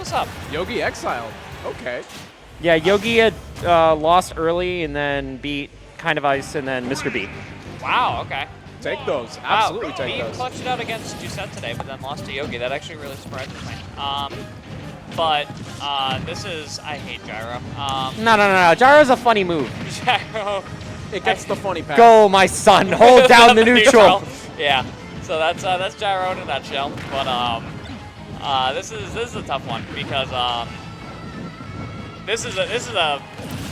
this up. Yogi Exiled. Okay. Yeah, Yogi had lost early and then beat Kind of Ice and then Mr. B. Wow, okay. Take those. Absolutely wow. take B those. clutched it out against Jusette today, but then lost to Yogi. That actually really surprises me. But this is, I hate Gyro. No. Gyro's a funny move. Gyro. It gets the funny pass. Go, my son. Hold down the neutral. Yeah. So that's Gyro in a nutshell. But this is a tough one because this is a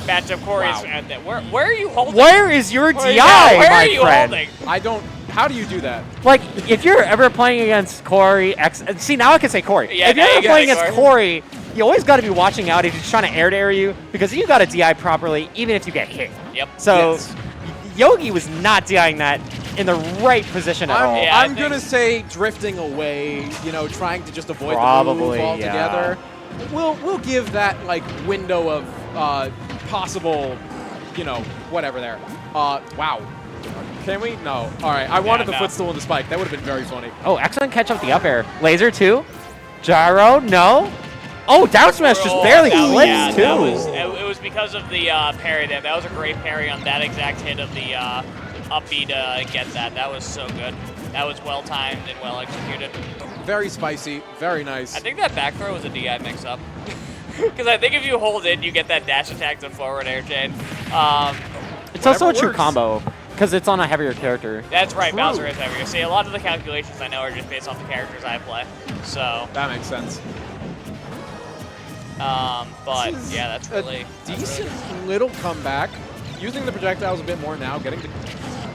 matchup. Corey's. Wow. Where are you holding? Where is your DI, where my are you friend? holding? I don't. How do you do that? Like, if you're ever playing against Corey, see, now I can say Corey. Yeah, if you're now ever you playing gotta against Corey, you always got to be watching out if he's trying to air you, because you got to DI properly, even if you get hit. Yep. So, Yes. Yogi was not DIing that in the right position at all. Yeah, I I'm going to say drifting away, you know, trying to just avoid Probably, the move altogether. yeah. We'll give that, like, window of possible, you know, whatever there. Wow. Can we? No. All right. I wanted the footstool and the spike. That would have been very funny. Oh, excellent catch up the up air. Laser too. Gyro, no. Oh, down smash just barely clips too. It was because of the parry there. That was a great parry on that exact hit of the up B to get that. That was so good. That was well timed and well executed. Very spicy. Very nice. I think that back throw was a DI mix-up. Because I think if you hold in, you get that dash attack to forward air chain. It's also a true works. combo, because it's on a heavier character. That's right, True. Bowser is heavier. See, a lot of the calculations I know are just based off the characters I play. So, That makes sense. but yeah, that's really Decent little comeback. Using the projectiles a bit more now, getting to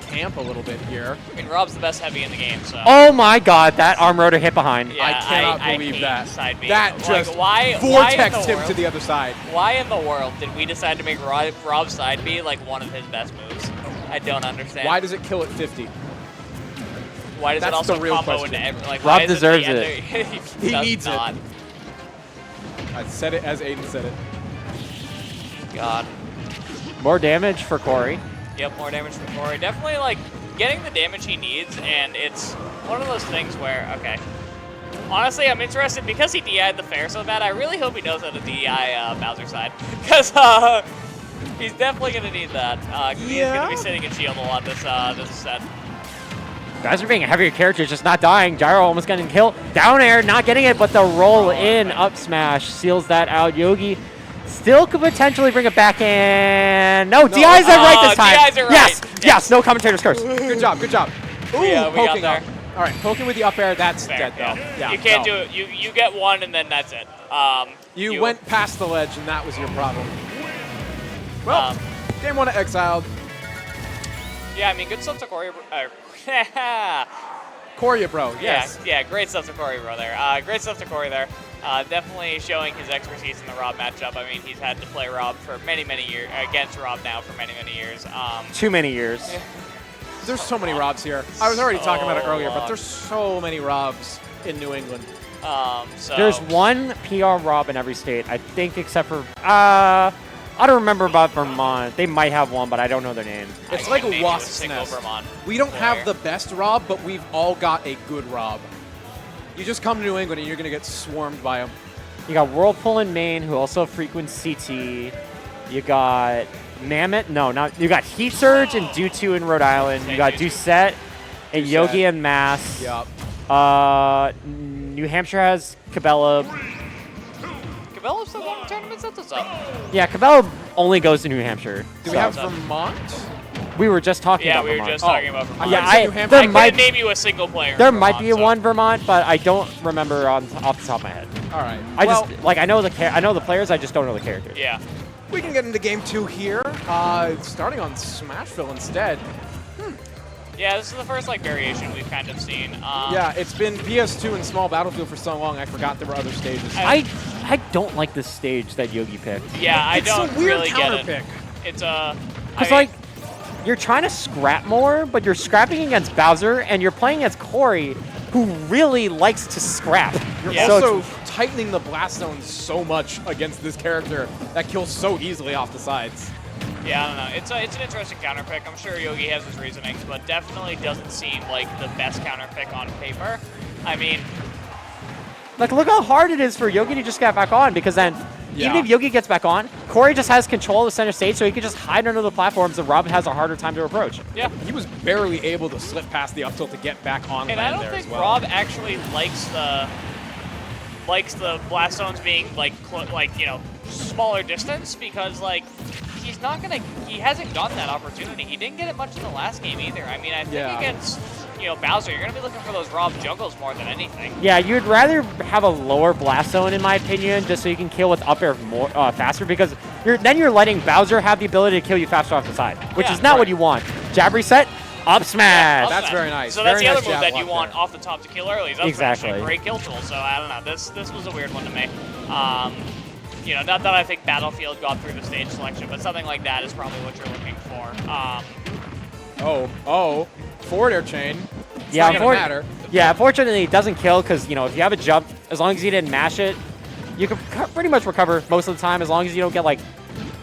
camp a little bit here. I mean, Rob's the best heavy in the game, so. Oh my god, that arm rotor hit behind. Yeah, I cannot I believe hate that. Side B. That Like, just why vortexed in the him world- to the other side. Why in the world did we decide to make Rob's side B like one of his best moves? I don't understand. Why does it kill at 50? Why does That's it also the real combo question. into every, like, Rob why is deserves it? it. He He does needs it. not. I said it as Aiden said it. God. More damage for Corey. Yep, more damage from Corey. Definitely, like, getting the damage he needs, and it's one of those things where, okay. Honestly, I'm interested, because he DI'd the fair so bad, I really hope he knows how to DI Bowser's side. Because he's definitely going to need that. He's going to be sitting in shield a lot this set. Bowser being a heavier character, just not dying. Gyro almost getting killed. Down air, not getting it, but the roll in up smash seals that out. Yogi still could potentially bring it back in. No, DI's it right this time. DI's it right. Yes, no commentator's curse. Good job, good job. Ooh, Yeah, we got poking there. up. All right, poking with the up air, that's Fair, dead yeah. though. Yeah, You can't no. do it. You get one, and then that's it. You went past the ledge, and that was your problem. Well, game one of Exiled. Yeah, I mean, good stuff to Corey. Corey, bro, yes. Yeah, great stuff to Corey, bro, there. Great stuff to Corey there. Definitely showing his expertise in the Rob matchup. I mean, he's had to play Rob for many, many years, against Rob now for many, many years. Too many years. There's so many Robs here. I was already talking about it earlier, but long. there's so many Robs in New England. So There's one PR Rob in every state, I think, except for, I don't remember about Vermont. They might have one, but I don't know their name. It's I like couldn't a name you wasp's single nest. Vermont We don't have player. the best Rob, but we've all got a good Rob. You just come to New England and you're going to get swarmed by them. You got Whirlpool in Maine, who also frequents CT. You got Mammoth. No, not. You got Heat Surge and Dewtu in Rhode Island. You got Doucette and Doucette. Yogi in Mass. Yup. New Hampshire has Cabela. Cabela's still going to tournaments? That's what's up. Yeah, Cabela only goes to New Hampshire. Do so- we have Vermont? We were just talking Yeah, about we were Vermont. just talking about Vermont. Yeah, thought you said New Hampshire. I there couldn't might name you a single player. there in might Vermont, be so. one Vermont, but I don't remember off the top of my head. All right. I well, just like I know the players, I just don't know the characters. Yeah. we can get into game two here. Starting on Smashville instead. Yeah, this is the first like variation we've kind of seen. Yeah, it's been PS2 and Small Battlefield for so long, I forgot there were other stages. I don't like the stage that Yogi picked. Yeah, I It's don't a weird really counter get it. pick. It's Because like you're trying to scrap more, but you're scrapping against Bowser, and you're playing against Corey, who really likes to scrap. You're Yeah. So also it's- tightening the blast zone so much against this character that kills so easily off the sides. Yeah, I don't know. It's an interesting counter pick. I'm sure Yogi has his reasonings, but definitely doesn't seem like the best counter pick on paper. I mean, Like, look how hard it is for Yogi to just get back on, because then even Yeah. if Yogi gets back on, Corey just has control of the center stage, so he can just hide under the platforms, and Rob has a harder time to approach. Yeah. He was barely able to slip past the up tilt to get back on And I land don't there think as well. Rob actually likes the blast zones being like smaller distance, because like he hasn't gotten that opportunity. He didn't get it much in the last game either. I mean, I think Yeah. against Bowser, you're gonna be looking for those Rob juggles more than anything. Yeah, you'd rather have a lower blast zone, in my opinion, just so you can kill with up air more faster, because then you're letting Bowser have the ability to kill you faster off the side, which Yeah, is not right. what you want. Jab reset, up smash. Up That's smash. very nice. So Very that's the nice other move jab that you block want there. off the top to kill early. Is up smash, Exactly. a great kill tool. So I don't know. This was a weird one to me. Not that I think Battlefield got through the stage selection, but something like that is probably what you're looking for. Forward air chain. It's Yeah, not gonna matter. Yeah, unfortunately, it doesn't kill, because, if you have a jump, as long as you didn't mash it, you can pretty much recover most of the time, as long as you don't get, like,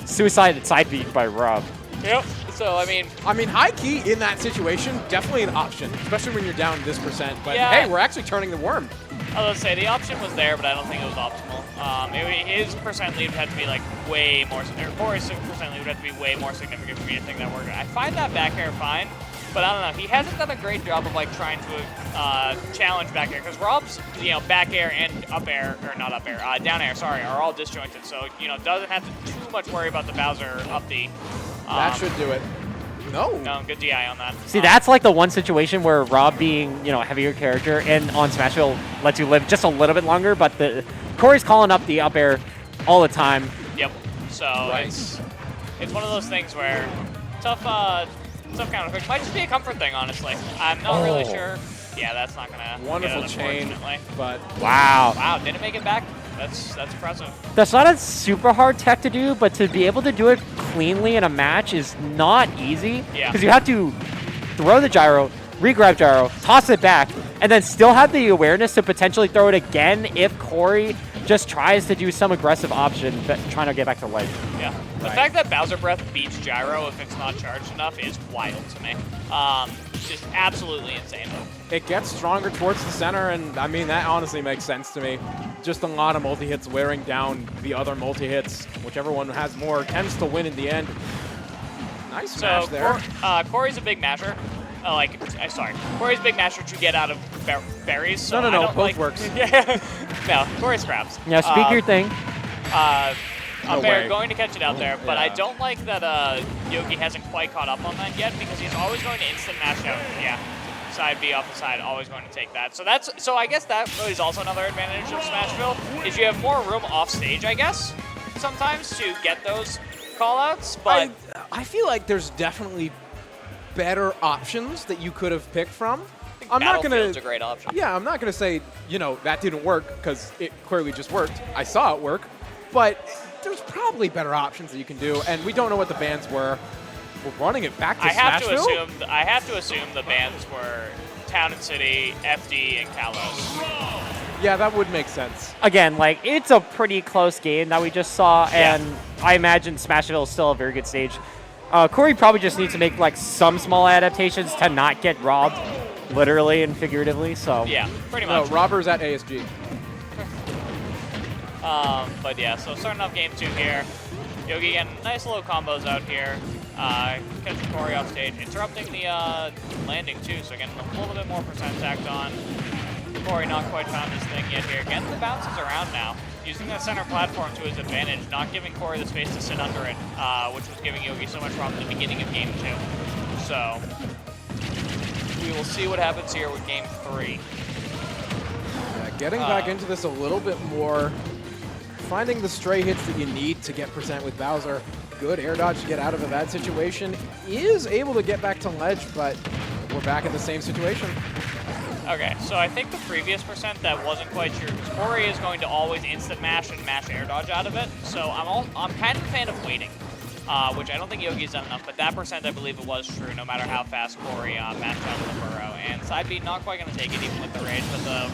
suicide side beat by Rob. Yep. So I mean, high key in that situation, definitely an option, especially when you're down this %. But Yeah. hey, we're actually turning the worm. I was gonna say the option was there, but I don't think it was optimal. His percent lead would have to be like way more, or Corey's percent lead would have to be way more significant for me to think that worked. I find that back air fine, but I don't know. He hasn't done a great job of like trying to challenge back air, because Rob's back air and up air, or not up air, down air, sorry, are all disjointed. So doesn't have to too much worry about the Bowser up D. That should do it. No. No, good DI on that. See, that's like the one situation where Rob being, a heavier character and on Smashville lets you live just a little bit longer, but Corey's calling up the up air all the time. Yep. So Right. it's one of those things where tough counter pick. Might just be a comfort thing, honestly. I'm not really sure. Yeah, that's not gonna Wonderful get it, chain, unfortunately. but Wow. Wow, didn't make it back. That's impressive. That's not a super hard tech to do, but to be able to do it cleanly in a match is not easy. Yeah. Because you have to throw the gyro, re-grab gyro, toss it back, and then still have the awareness to potentially throw it again if Corey just tries to do some aggressive option, trying to get back to ledge. Yeah. The Right. fact that Bowser Breath beats Gyro if it's not charged enough is wild to me. Just absolutely insane. it gets stronger towards the center, and I mean, that honestly makes sense to me. Just a lot of multi-hits wearing down the other multi-hits. Whichever one has more tends to win in the end. Nice smash there. Corey's a big masher. Corey's a big masher to get out of berries. So No, I don't both like, works. Yeah. No, Corey scraps. Yeah, speak your thing. Up way. air, going to catch it out there, but I Yeah. don't like that Yogi hasn't quite caught up on that yet, because he's always going to instant mash out. Yeah, side B off the side, always going to take that. So I guess that is also another advantage of Smashville, is you have more room off stage, I guess, sometimes to get those callouts. But I feel like there's definitely better options that you could have picked from. I think I'm not Battlefield's gonna. a great option. Yeah, I'm not gonna say that didn't work, because it clearly just worked. I saw it work, but there's probably better options that you can do, and we don't know what the bans were. We're running it back to I have Smashville? to assume the bans were Town and City, FD, and Kalos. Yeah, that would make sense. Again, like, it's a pretty close game that we just saw, Yeah. and I imagine Smashville is still a very good stage. Corey probably just needs to make, like, some small adaptations to not get robbed, literally and figuratively, so. Yeah, pretty No, much. Robbers at ASG. But yeah, so starting off game 2 here. Yogi getting nice little combos out here. Catching Corey off stage, interrupting the landing too, so getting a little bit more percent tacked on. Corey not quite found his thing yet here. Getting the bounces around now. Using that center platform to his advantage, not giving Corey the space to sit under it, which was giving Yogi so much problem at the beginning of game 2. So we will see what happens here with game 3. Yeah, getting back into this a little bit more. Finding the stray hits that you need to get percent with Bowser. Good air dodge to get out of a bad situation. Is able to get back to ledge, but we're back in the same situation. Okay, so I think the previous percent that wasn't quite true, because Corey is going to always instant mash and mash air dodge out of it. So I'm kind of a fan of waiting, which I don't think Yogi's done enough. But that percent, I believe it was true, no matter how fast Corey mashed out of the burrow. And side B not quite going to take it even with the rage, but the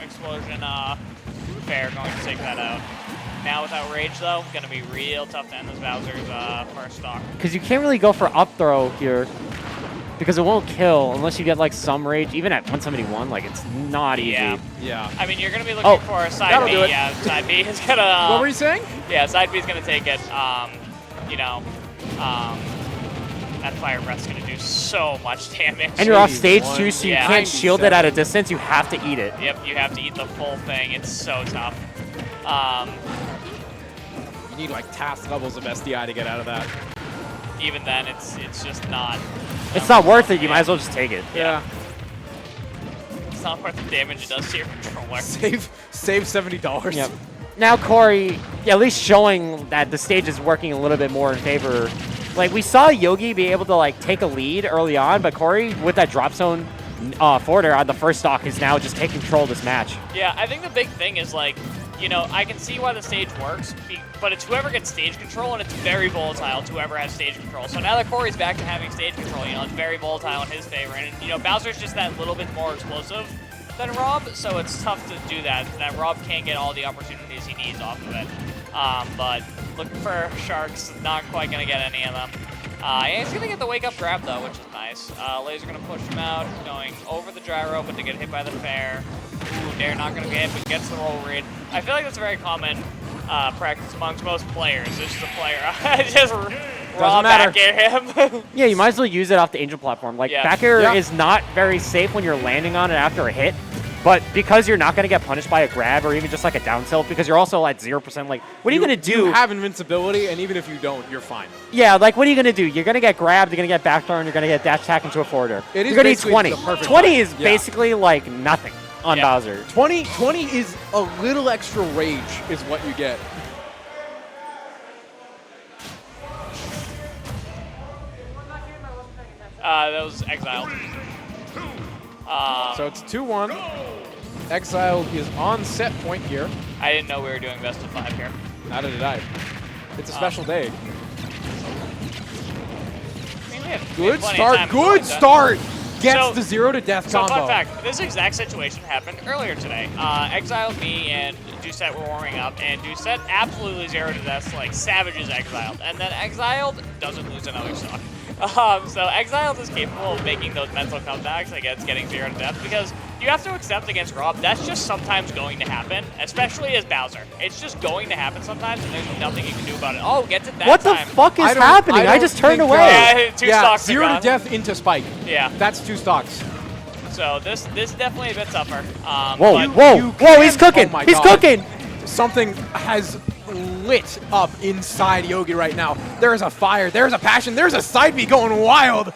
explosion fair going to take that out. Now without rage though, going to be real tough to end this Bowser's first stock. Because you can't really go for up throw here. because it won't kill unless you get like some rage. Even at 171, like it's not easy. Yeah. I mean, you're going to be looking for a side that'll B. do it. Yeah, side B is going to... What were you saying? Yeah, side B is going to take it. You know, that fire breath's going to do so much damage. And you're off stage too, so you Yeah. can't shield it at a distance. You have to eat it. Yep, you have to eat the full thing. It's so tough. You need like task levels of SDI to get out of that. Even then, it's just not. It's not worth it. You might as well just take it. Yeah. It's not worth the damage it does to your controller. Save $70. Yep. Now Corey, at least showing that the stage is working a little bit more in favor. Like we saw Yogi be able to like take a lead early on, but Corey with that drop zone forward air on the first stock is now just taking control of this match. Yeah, I think the big thing is like, you know, I can see why the stage works, but it's whoever gets stage control, and it's very volatile to whoever has stage control. So now that Corey's back to having stage control, you know, it's very volatile in his favor. And, you know, Bowser's just that little bit more explosive than Rob, so it's tough to do that. That Rob can't get all the opportunities he needs off of it. But looking for Sharks, not quite going to get any of them. And he's going to get the wake-up grab, though, which is nice. Laser going to push him out, going over the gyro, but to get hit by the fair. Ooh, Dare not going to get hit, but gets the roll read. I feel like that's a very common practice amongst most players. It's just a player. Just raw back air him. Yeah, you might as well use it off the Angel platform. Like, back air is not very safe when you're landing on it after a hit. But because you're not going to get punished by a grab or even just like a down tilt, because you're also at 0%, like, what are you going to do? You have invincibility, and even if you don't, you're fine. Yeah, like, what are you going to do? You're going to get grabbed, you're going to get backthrown, you're going to get dash attack into a forwarder. You're going to need 20. the perfect 20 is basically like nothing on Bowser. 20 is a little extra rage is what you get. That was Exiled. So it's 2-1. Exciled is on set point here. I didn't know we were doing best of 5 here. Neither did I. It's a special day. I mean, we have Good plenty of time start. to Good do it, start. Gets So- the 0 to death So combo. fun fact, this exact situation happened earlier today. Exiled, me, and Doucette were warming up, and Doucette absolutely 0 to death, like savages Exiled. And then Exiled doesn't lose another stock. So Exiled is capable of making those mental comebacks against getting 0 to death, because you have to accept against Rob, that's just sometimes going to happen, especially as Bowser. It's just going to happen sometimes, and there's nothing you can do about it. Oh, gets it that What time. the fuck is I don't- happening? I don't just turned think, away. Yeah, two stocks 0 to gone. death into Spike. Yeah. That's 2 stocks. So this is definitely a bit tougher. Whoa, but- whoa, he's cooking. Oh my He's God. cooking. Something has lit up inside Yogi right now. There's a fire, there's a passion, there's a side B going wild.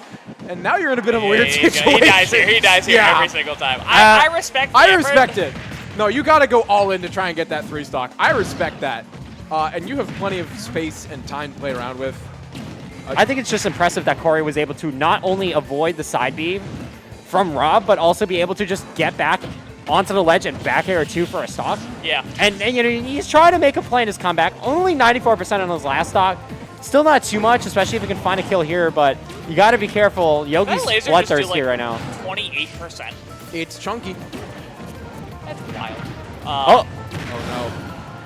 And now you're in a bit of a weird situation. He dies here. He dies here Yeah. every single time. I respect the I effort. respect it. No, you got to go all in to try and get that 3 stock. I respect that. And you have plenty of space and time to play around with. I think it's just impressive that Corey was able to not only avoid the side B from Rob, but also be able to just get back onto the ledge and back air 2 for a stock. Yeah. And you know, he's trying to make a play in his comeback. Only 94% on his last stock. Still not too much, especially if you can find a kill here, but you got to be careful. Yogi's That laser just do, bloodthirsty like, right now. 28%. It's chunky. That's wild. Oh,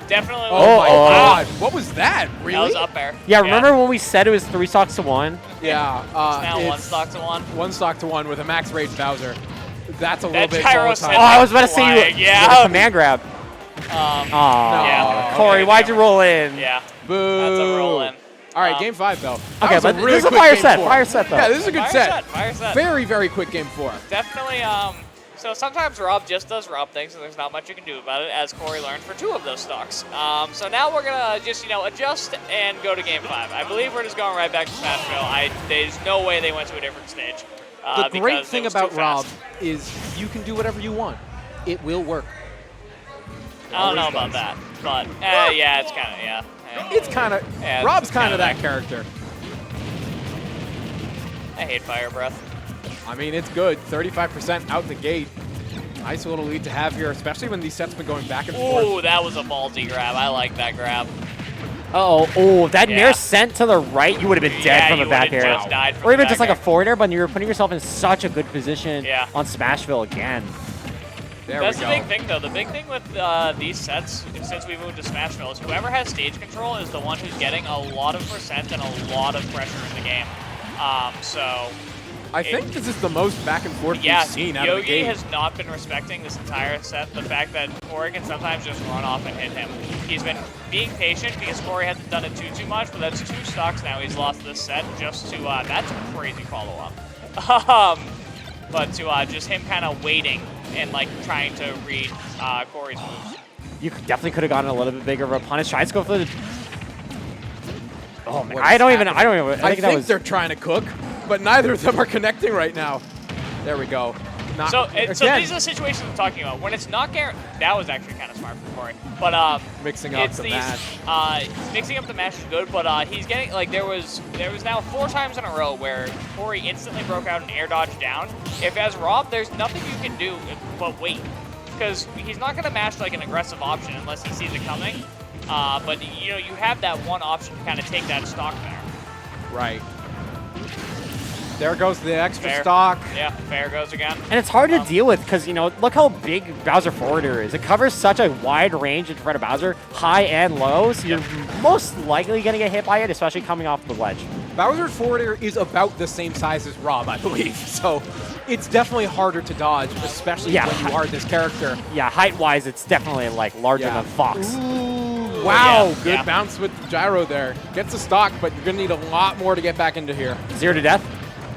Definitely. Oh my oh. God. What was that? Really? That was up air. yeah, remember when we said it was 3 stocks to 1? Yeah. It's now 1 stock to 1. 1 stock to 1 with a max rage Bowser. That's a little That bit gyro volatile. set- Oh, I was about to say Flying, you yeah. with a command grab. Yeah. Corey, Okay, why'd you roll in? Yeah. Boo. That's a roll in. All right, game 5 though. That Okay, was but really this is a quick fire game set. 4. Fire set, though. Yeah, this is a good Fire set. set. Fire set. Very, very quick game 4. Definitely. So sometimes Rob just does Rob things, and there's not much you can do about it, as Corey learned for 2 of those stocks. So now we're gonna just adjust and go to game 5. I believe we're just going right back to Smashville. There's no way they went to a different stage. The great because it thing was about too Rob fast. is you can do whatever you want. It will work. I don't know always about does. that, but yeah, it's kind of yeah. It's kind of Yeah, Rob's it's kind of kinda that character. I hate fire breath. I mean, it's good. 35% out the gate. Nice little lead to have here, especially when these sets been going back and forth. Ooh, that was a ballsy grab. I like that grab. Oh, that Yeah. near sent to the right, you would have been dead Yeah, from you a back would've air. just died from Or the even back just like a air. forward air, but you're putting yourself in such a good position Yeah. on Smashville again. There That's we the go. big thing, though. The big thing with these sets, since we moved to Smashville, is whoever has stage control is the one who's getting a lot of percent and a lot of pressure in the game. So I think this is the most back and forth Yeah, we've seen out of the Yogi gate. has not been respecting this entire set. The fact that Corey can sometimes just run off and hit him. He's been being patient because Corey hasn't done it too much, but that's 2 stocks now he's lost this set just to, that's a crazy follow-up. But to just him kind of waiting and like trying to read Corey's moves. You definitely could have gotten a little bit bigger of a punish. Tries to go for the. Oh man, What I is don't even. happening? I think that think was. they're trying to cook, but neither of them are connecting right now. There we go. Not, So again, these are the situations I'm talking about. When it's not guaranteed, that was actually kind of smart from Corey. But mixing up it's the these, match. mixing up the match is good, but he's getting like there was now 4 times in a row where Corey instantly broke out an air dodge down. If as Rob, there's nothing you can do but wait, because he's not going to match like an aggressive option unless he sees it coming. But you know you have that one option to kind of take that stock there. Right. There goes the extra Fair. stock. Yeah, fair goes again. And it's hard to deal with because, you know, look how big Bowser Forwarder is. It covers such a wide range in front of Bowser, high and low, so you're most likely going to get hit by it, especially coming off the ledge. Bowser Forwarder is about the same size as Rob, I believe. So it's definitely harder to dodge, especially when you are this character. Yeah, height-wise, it's definitely, like, larger than Fox. Ooh, wow, Yeah, good yeah. bounce with gyro there. Gets a stock, but you're going to need a lot more to get back into here. 0 to death?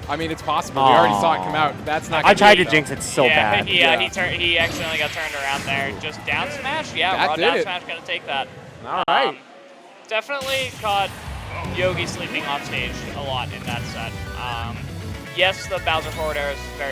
I mean, it's possible. We already saw it come out. That's not I gonna tried be to though. jinx it so yeah, bad. He accidentally got turned around there. Just down smash? Yeah, That raw did down it. smash gonna take that. All right. Definitely caught Yogi sleeping off stage a lot in that set. Yes, the Bowser forward air is very